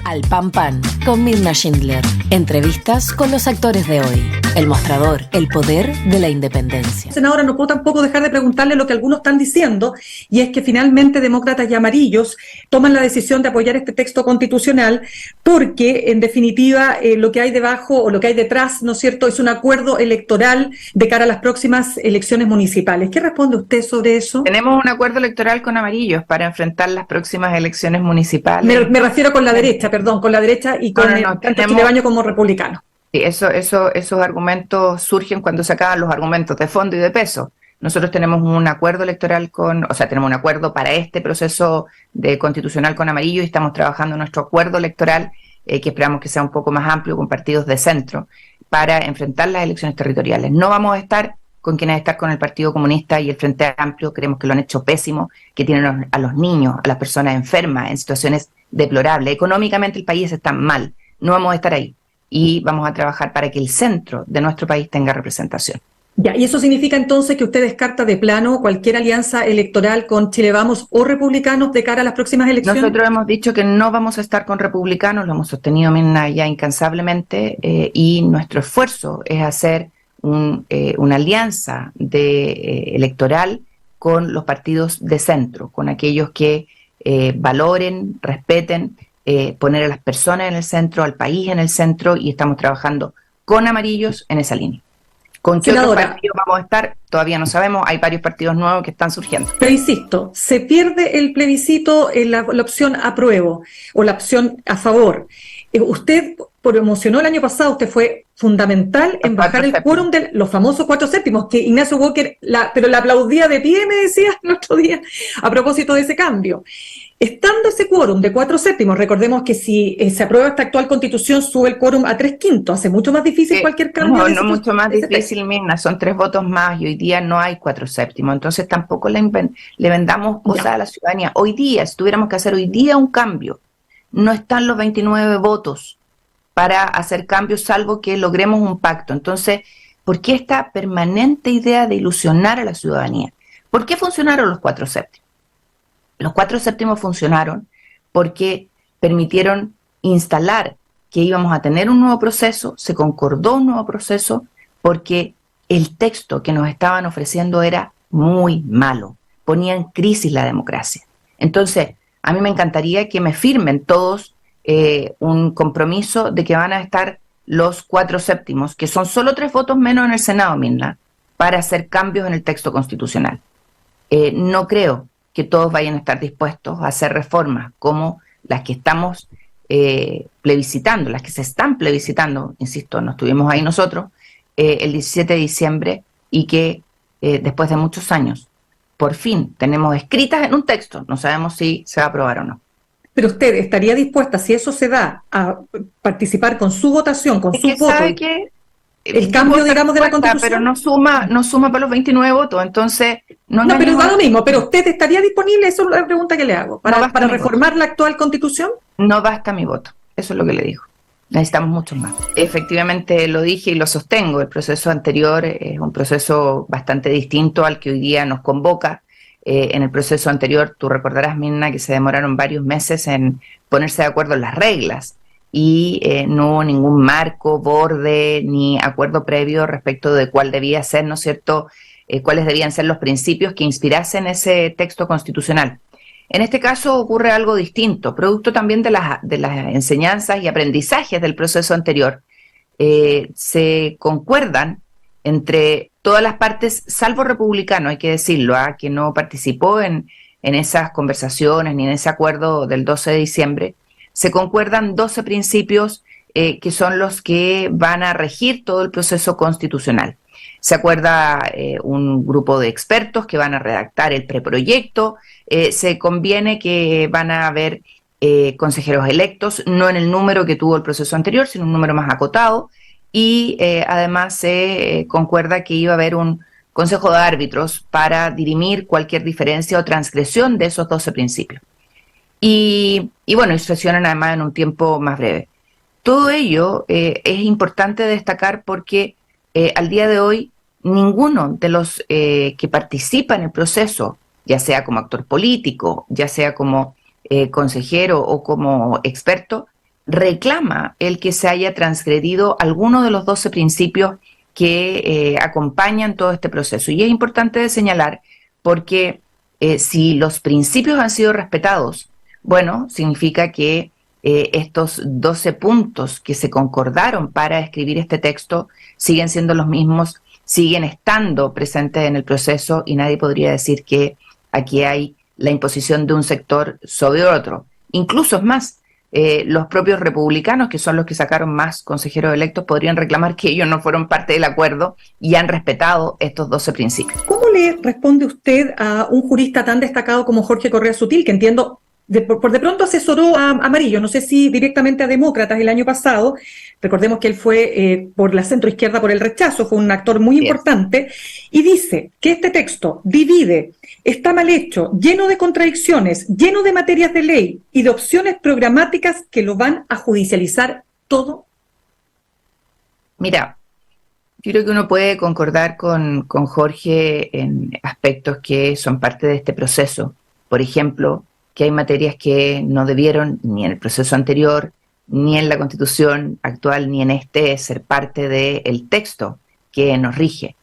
Al Pan Pan, con Mirna Schindler. Entrevistas con los actores de hoy. El mostrador, el poder de la independencia. Senadora, no puedo tampoco dejar de preguntarle lo que algunos están diciendo, y es que finalmente demócratas y amarillos toman la decisión de apoyar este texto constitucional porque, en definitiva, lo que hay debajo o lo que hay detrás, ¿no es cierto?, es un acuerdo electoral de cara a las próximas elecciones municipales. ¿Qué responde usted sobre eso? Tenemos un acuerdo electoral con amarillos para enfrentar las próximas elecciones municipales. Me refiero con la derecha, con la derecha y con tanto Chilebaño como republicano. Sí, esos argumentos surgen cuando se acaban los argumentos de fondo y de peso. Nosotros tenemos un acuerdo electoral tenemos un acuerdo para este proceso de constitucional con amarillo y estamos trabajando en nuestro acuerdo electoral, que esperamos que sea un poco más amplio con partidos de centro, para enfrentar las elecciones territoriales. No vamos a estar con quienes están con el Partido Comunista y el Frente Amplio, creemos que lo han hecho pésimo, que tienen a los niños, a las personas enfermas en situaciones deplorables. Económicamente el país está mal, no vamos a estar ahí. Y vamos a trabajar para que el centro de nuestro país tenga representación. Ya, ¿y eso significa entonces que usted descarta de plano cualquier alianza electoral con Chile Vamos o republicanos de cara a las próximas elecciones? Nosotros hemos dicho que no vamos a estar con republicanos, lo hemos sostenido ya incansablemente, y nuestro esfuerzo es hacer una alianza electoral con los partidos de centro, con aquellos que valoren, respeten, poner a las personas en el centro, al país en el centro, y estamos trabajando con amarillos en esa línea. ¿Con qué otros partidos vamos a estar? Todavía no sabemos, hay varios partidos nuevos que están surgiendo. Pero insisto, se pierde el plebiscito en la opción apruebo o la opción a favor. Usted promocionó el año pasado, usted fue fundamental en bajar el quórum de los famosos 4 séptimos, que Ignacio Walker, pero la aplaudía de pie, me decía el otro día, a propósito de ese cambio. Estando ese quórum de 4 séptimos, recordemos que si se aprueba esta actual constitución, sube el quórum a 3/5, hace mucho más difícil cualquier cambio. No mucho más difícil, Mirna, son 3 votos más y hoy día no hay 4 séptimos, entonces tampoco le vendamos cosas a la ciudadanía. Hoy día, si tuviéramos que hacer hoy día un cambio, no están los 29 votos para hacer cambios, salvo que logremos un pacto. Entonces, ¿por qué esta permanente idea de ilusionar a la ciudadanía? ¿Por qué funcionaron los 4 séptimos? Los 4 séptimos funcionaron porque permitieron instalar que íbamos a tener un nuevo proceso, se concordó un nuevo proceso, porque el texto que nos estaban ofreciendo era muy malo, ponía en crisis la democracia. Entonces, a mí me encantaría que me firmen todos un compromiso de que van a estar los 4 séptimos, que son solo 3 votos menos en el Senado, Mirna, para hacer cambios en el texto constitucional. No creo que todos vayan a estar dispuestos a hacer reformas como las que estamos plebiscitando, las que se están plebiscitando, insisto, no estuvimos ahí nosotros, el 17 de diciembre, y que después de muchos años, por fin tenemos escritas en un texto, no sabemos si se va a aprobar o no. Pero usted estaría dispuesta, si eso se da, a participar con su votación, con su voto, el cambio, digamos, de la Constitución. Pero no suma para los 29 votos, entonces... No, pero da lo mismo, pero usted estaría disponible, esa es la pregunta que le hago, para reformar la actual Constitución. No basta mi voto, eso es lo que le digo. Necesitamos mucho más. Efectivamente lo dije y lo sostengo, el proceso anterior es un proceso bastante distinto al que hoy día nos convoca. En el proceso anterior, tú recordarás, Mirna, que se demoraron varios meses en ponerse de acuerdo en las reglas y no hubo ningún marco, borde, ni acuerdo previo respecto de cuál debía ser, ¿no es cierto?, cuáles debían ser los principios que inspirasen ese texto constitucional. En este caso ocurre algo distinto, producto también de las enseñanzas y aprendizajes del proceso anterior. Se concuerdan entre todas las partes, salvo republicano, hay que decirlo, que no participó en esas conversaciones ni en ese acuerdo del 12 de diciembre, se concuerdan 12 principios que son los que van a regir todo el proceso constitucional. Se acuerda un grupo de expertos que van a redactar el preproyecto, se conviene que van a haber consejeros electos, no en el número que tuvo el proceso anterior, sino un número más acotado, y además se concuerda que iba a haber un consejo de árbitros para dirimir cualquier diferencia o transgresión de esos 12 principios. Y bueno, y sesionan además en un tiempo más breve. Todo ello es importante destacar porque al día de hoy ninguno de los que participa en el proceso, ya sea como actor político, ya sea como consejero o como experto, reclama el que se haya transgredido alguno de los 12 principios que acompañan todo este proceso. Y es importante señalar porque si los principios han sido respetados, bueno, significa que estos 12 puntos que se concordaron para escribir este texto siguen siendo los mismos, siguen estando presentes en el proceso y nadie podría decir que aquí hay la imposición de un sector sobre otro. Incluso es más, los propios republicanos, que son los que sacaron más consejeros electos, podrían reclamar que ellos no fueron parte del acuerdo y han respetado estos 12 principios. ¿Cómo le responde usted a un jurista tan destacado como Jorge Correa Sutil, que entiendo por de pronto asesoró a Amarillo, no sé si directamente a Demócratas el año pasado? Recordemos que él fue por la centroizquierda por el rechazo, fue un actor muy importante, y dice que este texto divide, está mal hecho, lleno de contradicciones, lleno de materias de ley y de opciones programáticas que lo van a judicializar todo. Mira, yo creo que uno puede concordar con Jorge en aspectos que son parte de este proceso. Por ejemplo, que hay materias que no debieron, ni en el proceso anterior, ni en la Constitución actual, ni en este, ser parte del texto que nos rige.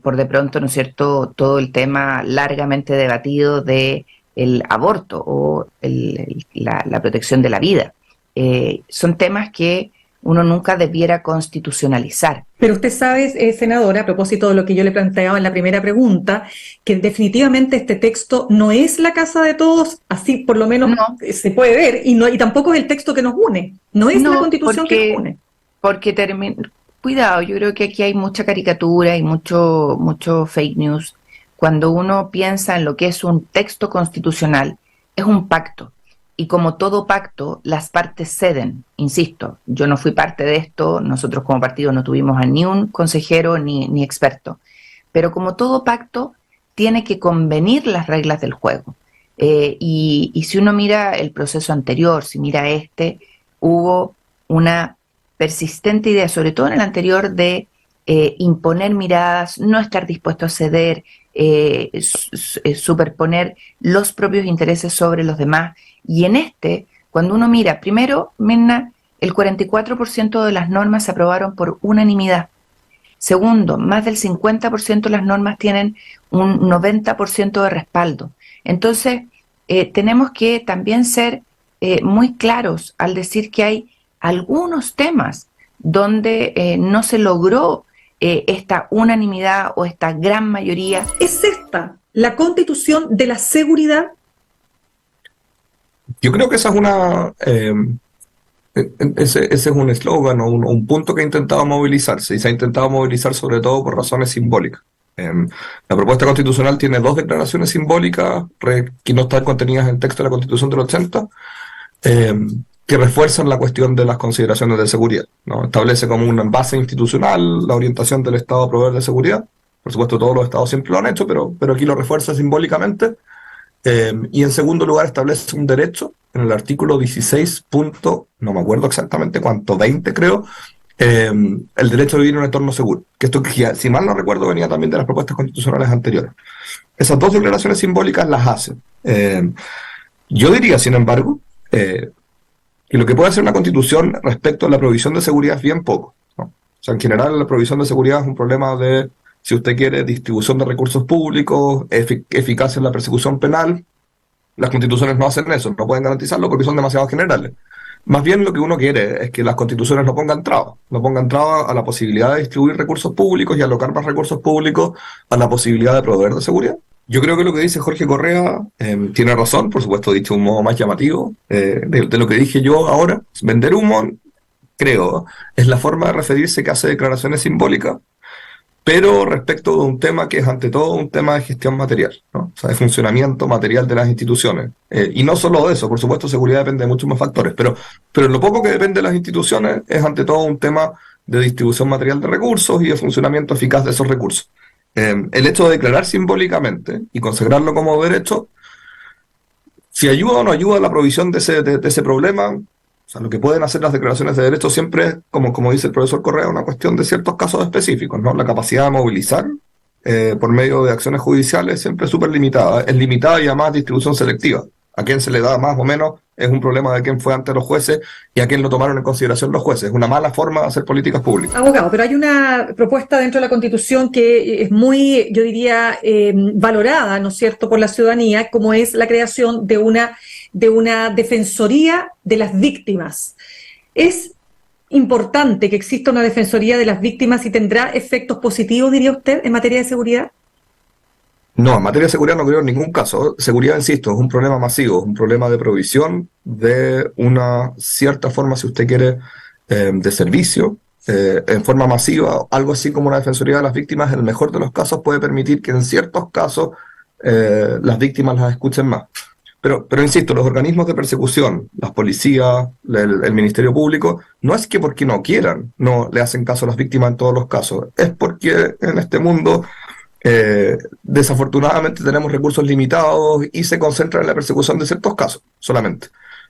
Por de pronto, ¿no es cierto?, todo el tema largamente debatido de el aborto o la protección de la vida. Son temas que uno nunca debiera constitucionalizar. Pero usted sabe, senadora, a propósito de lo que yo le planteaba en la primera pregunta, que definitivamente este texto no es la casa de todos, así por lo menos no se puede ver, y tampoco es el texto que nos une, no es la Constitución que nos une. Cuidado, yo creo que aquí hay mucha caricatura y mucho fake news. Cuando uno piensa en lo que es un texto constitucional, es un pacto. Y como todo pacto, las partes ceden. Insisto, yo no fui parte de esto, nosotros como partido no tuvimos a ni un consejero ni experto. Pero como todo pacto, tiene que convenir las reglas del juego. Y si uno mira el proceso anterior, si mira hubo una persistente idea, sobre todo en el anterior, de imponer miradas, no estar dispuesto a ceder, superponer los propios intereses sobre los demás. Y en cuando uno mira, primero, Mirna, el 44% de las normas se aprobaron por unanimidad. Segundo, más del 50% de las normas tienen un 90% de respaldo. Entonces, tenemos que también ser muy claros al decir que hay algunos temas donde no se logró esta unanimidad o esta gran mayoría. ¿Es esta la Constitución de la seguridad? Yo creo que esa es ese es un eslogan o un punto que ha intentado movilizarse, y se ha intentado movilizar sobre todo por razones simbólicas. La propuesta constitucional tiene 2 declaraciones simbólicas que no están contenidas en el texto de la Constitución del 80, que refuerzan la cuestión de las consideraciones de seguridad, ¿no? Establece como una base institucional la orientación del Estado a proveer de seguridad. Por supuesto, todos los estados siempre lo han hecho, pero aquí lo refuerza simbólicamente. Y en segundo lugar establece un derecho en el artículo 16. No me acuerdo exactamente cuánto, 20 creo, el derecho a vivir en un entorno seguro. Que esto, si mal no recuerdo, venía también de las propuestas constitucionales anteriores. Esas 2 declaraciones simbólicas las hacen. Yo diría, sin embargo, que lo que puede hacer una constitución respecto a la provisión de seguridad es bien poco, ¿no? O sea, en general la provisión de seguridad es un problema de, si usted quiere, distribución de recursos públicos, eficacia en la persecución penal. Las constituciones no hacen eso, no pueden garantizarlo porque son demasiado generales. Más bien lo que uno quiere es que las constituciones no pongan trabas a la posibilidad de distribuir recursos públicos y alocar más recursos públicos a la posibilidad de proveer de seguridad. Yo creo que lo que dice Jorge Correa tiene razón, por supuesto dicho de un modo más llamativo de lo que dije yo ahora. Vender humo, creo, es la forma de referirse que hace declaraciones simbólicas, pero respecto de un tema que es ante todo un tema de gestión material, ¿no? O sea, de funcionamiento material de las instituciones. Y no solo de eso, por supuesto, seguridad depende de muchos más factores, pero en lo poco que depende de las instituciones es ante todo un tema de distribución material de recursos y de funcionamiento eficaz de esos recursos. El hecho de declarar simbólicamente y consagrarlo como derecho, si ayuda o no ayuda a la provisión de ese problema, o sea, lo que pueden hacer las declaraciones de derechos siempre es, como dice el profesor Correa, una cuestión de ciertos casos específicos, ¿no? La capacidad de movilizar por medio de acciones judiciales siempre es súper limitada. Es limitada y además distribución selectiva. A quién se le da más o menos es un problema de quién fue ante los jueces y a quién lo tomaron en consideración los jueces. Es una mala forma de hacer políticas públicas. Abogado, pero hay una propuesta dentro de la Constitución que es muy, yo diría, valorada, ¿no es cierto?, por la ciudadanía, como es la creación de una defensoría de las víctimas. ¿Es importante que exista una defensoría de las víctimas y tendrá efectos positivos, diría usted, en materia de seguridad? No, en materia de seguridad no creo en ningún caso. Seguridad, insisto, es un problema masivo, es un problema de provisión de una cierta forma, si usted quiere, de servicio, en forma masiva. Algo así como una defensoría de las víctimas, en el mejor de los casos, puede permitir que en ciertos casos las víctimas las escuchen más. Pero insisto, los organismos de persecución, las policías, el Ministerio Público, no es que porque no quieran, no le hacen caso a las víctimas en todos los casos, es porque en este mundo desafortunadamente tenemos recursos limitados y se concentran en la persecución de ciertos casos solamente.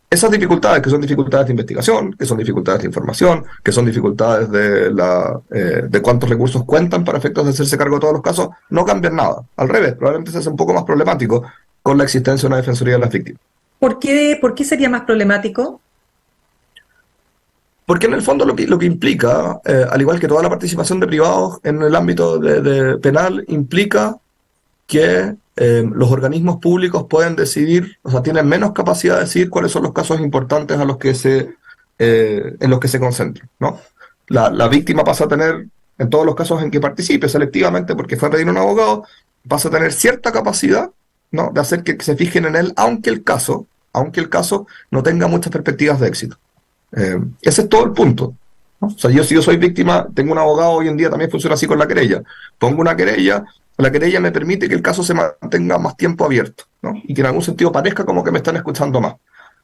Esas dificultades, que son dificultades de investigación, que son dificultades de información, que son dificultades de cuántos recursos cuentan para efectos de hacerse cargo de todos los casos, no cambian nada. Al revés, probablemente se hace un poco más problemático con la existencia de una defensoría de las víctimas. ¿Por qué sería más problemático? Porque en el fondo lo que implica, al igual que toda la participación de privados en el ámbito de penal, implica que los organismos públicos pueden decidir, o sea, tienen menos capacidad de decidir cuáles son los casos importantes en los que se concentran, ¿no? La víctima pasa a tener, en todos los casos en que participe selectivamente, porque fue a pedir un abogado, pasa a tener cierta capacidad, ¿no?, de hacer que se fijen en él, aunque el caso no tenga muchas perspectivas de éxito. Ese es todo el punto, ¿no? O sea, si yo soy víctima, tengo un abogado, hoy en día también funciona así con la querella. Pongo una querella, la querella me permite que el caso se mantenga más tiempo abierto, ¿no?, y que en algún sentido parezca como que me están escuchando más.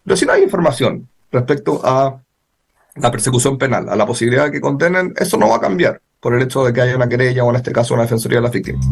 Pero si no hay información respecto a la persecución penal, a la posibilidad de que condenen, eso no va a cambiar por el hecho de que haya una querella o en este caso una defensoría de las víctimas.